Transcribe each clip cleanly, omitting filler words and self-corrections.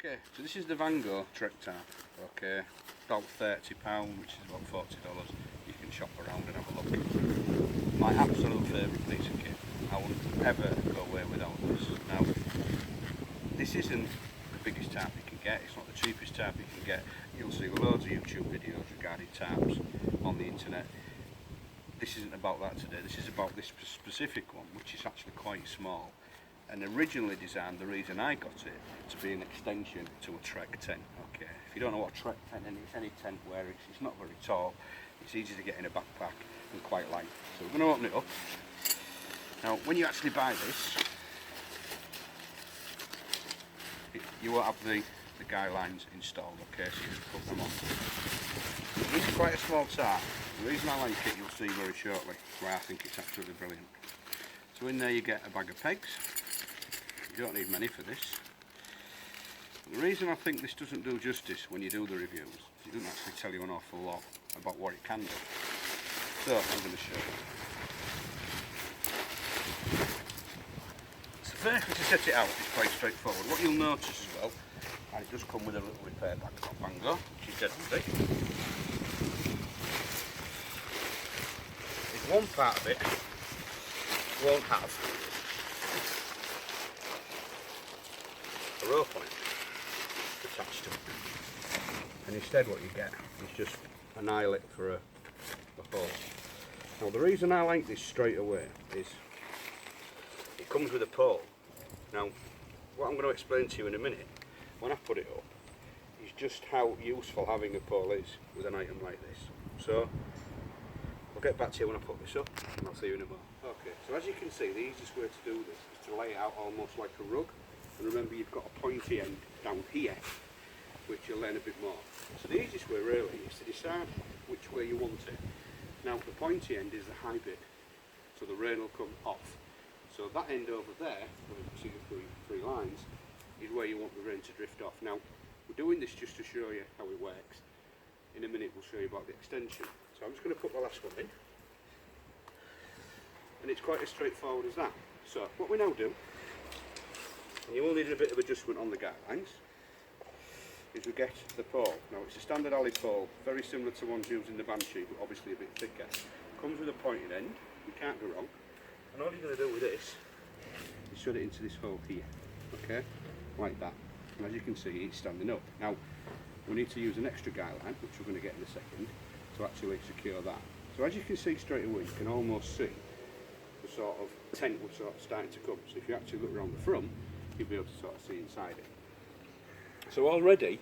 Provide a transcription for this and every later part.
Okay, so this is the Vango Trek Tarp. Okay, about £30, which is about $40. You can shop around and have a look. My absolute favourite piece of kit. I wouldn't ever go away without this. Now, this isn't the biggest tarp you can get. It's not the cheapest tarp you can get. You'll see loads of YouTube videos regarding tarps on the internet. This isn't about that today. This is about this specific one, which is actually quite small. And originally designed, the reason I got it, to be an extension to a Trek tent. Okay, if you don't know what a Trek tent is, it's any tent where it's not very tall, it's easy to get in a backpack and quite light. So we're going to open it up. Now, when you actually buy this, you won't have the guidelines installed. Okay, so you just put them on. This is quite a small tarp. The reason I like it, you'll see very shortly why I think it's absolutely brilliant. So in there you get a bag of pegs. You don't need many for this. The reason I think this doesn't do justice when you do the reviews, it doesn't actually tell you an awful lot about what it can do. So I'm going to show you. So firstly, to set it out, it's quite straightforward. What you'll notice as well, and it does come with a little repair bag from Vango, which is dead handy. Is one part of it won't have a rope on it attached to it, and instead what you get is just an eyelet for a hose. Now the reason I like this straight away is it comes with a pole. Now what I'm going to explain to you in a minute when I put it up is just how useful having a pole is with an item like this. So I'll get back to you when I put this up and I'll see you in a moment. Okay, so as you can see, the easiest way to do this is to lay it out almost like a rug. And remember, you've got a pointy end down here, which you'll learn a bit more. So the easiest way really is to decide which way you want it. Now the pointy end is the high bit, so the rain will come off. So that end over there, where you can see the three lines, is where you want the rain to drift off. Now we're doing this just to show you how it works. In a minute we'll show you about the extension. So I'm just going to put the last one in. And it's quite as straightforward as that. So what we now do, and you will need a bit of adjustment on the guidelines, is we get the pole. Now it's a standard alley pole, very similar to ones used in the Banshee, but obviously a bit thicker. Comes with a pointed end, you can't go wrong. And all you're going to do with this is shut it into this hole here, okay, like that. And as you can see, it's standing up. Now we need to use an extra guideline, which we're going to get in a second, to actually secure that. So as you can see straight away, you can almost see the sort of tent was sort of starting to come. So if you actually look around the front, you'll be able to sort of see inside it. So already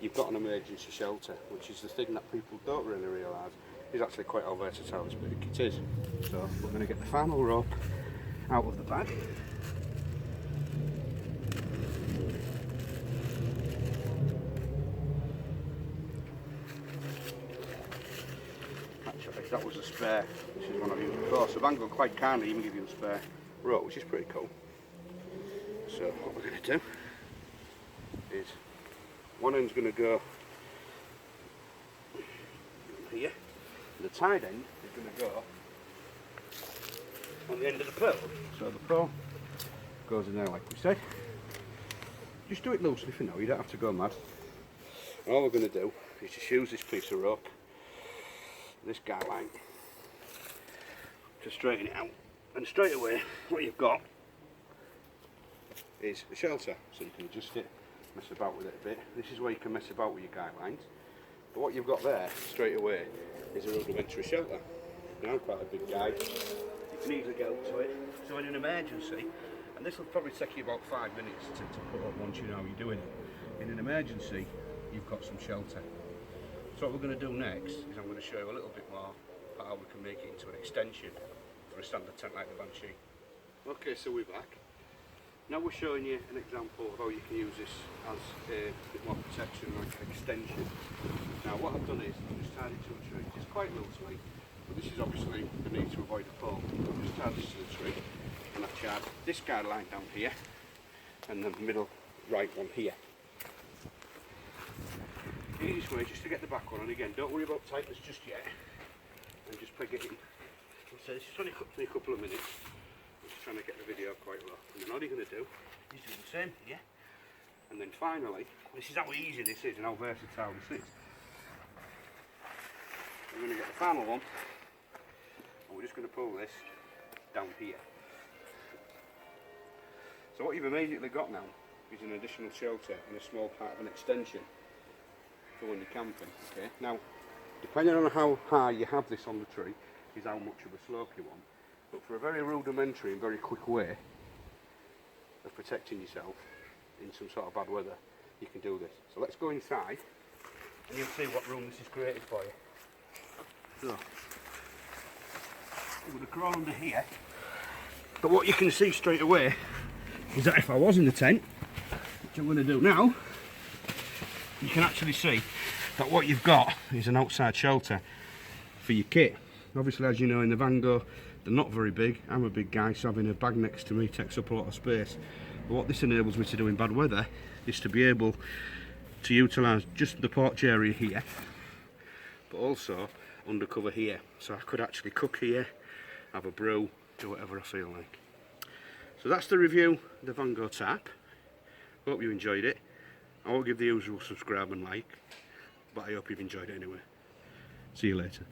you've got an emergency shelter, which is the thing that people don't really realise is actually quite how versatile this bit of kit is. So we're going to get the final rope out of the bag. Actually, that was a spare. This is one I've used before. So Vango quite kindly even give you a spare rope, which is pretty cool. So what we're going to do is one end's going to go here, and the tied end is going to go on the end of the pearl. So the pearl goes in there like we said. Just do it loosely for now, you don't have to go mad. And all we're going to do is just use this piece of rope, this guy line, to straighten it out. And straight away what you've got is a shelter, so you can adjust it, mess about with it a bit. This is where you can mess about with your guidelines. But what you've got there straight away is a rudimentary shelter. Now I'm quite a big guy, you can easily get up to it. So in an emergency, and this will probably take you about 5 minutes to put up once you know how you're doing it. In an emergency, you've got some shelter. So what we're going to do next is I'm going to show you a little bit more about how we can make it into an extension for a standard tent like the Banshee. Okay, so we're back. Now we're showing you an example of how you can use this as a bit more protection, like an extension. Now what I've done is I've just tied it to a tree. It's quite loosely, but this is obviously the need to avoid a fall. I've just tied this to the tree, and I've tied this guide line down here, and the middle right one here. The easiest way is just to get the back one, and again, don't worry about tightness just yet, and just peg it in. So this is only took me a couple of minutes. I'm just trying to get the video quite low. And then all you're going to do is do the same here, And then finally, this is how easy this is and how versatile this is. We're going to get the final one, and we're just going to pull this down here. So what you've immediately got now is an additional shelter and a small part of an extension for when you're camping. Okay. Now, depending on how high you have this on the tree, is how much of a slope you want. But for a very rudimentary and very quick way of protecting yourself in some sort of bad weather, you can do this. So let's go inside and you'll see what room this is created for you. So, I'm going to crawl under here, but what you can see straight away is that if I was in the tent, which I'm going to do now, you can actually see that what you've got is an outside shelter for your kit. Obviously, as you know, in the Vango, they're not very big. I'm a big guy, so having a bag next to me takes up a lot of space. But what this enables me to do in bad weather is to be able to utilise just the porch area here, but also undercover here. So I could actually cook here, have a brew, do whatever I feel like. So that's the review of the Vango Tarp. Hope you enjoyed it. I won't give the usual subscribe and like, but I hope you've enjoyed it anyway. See you later.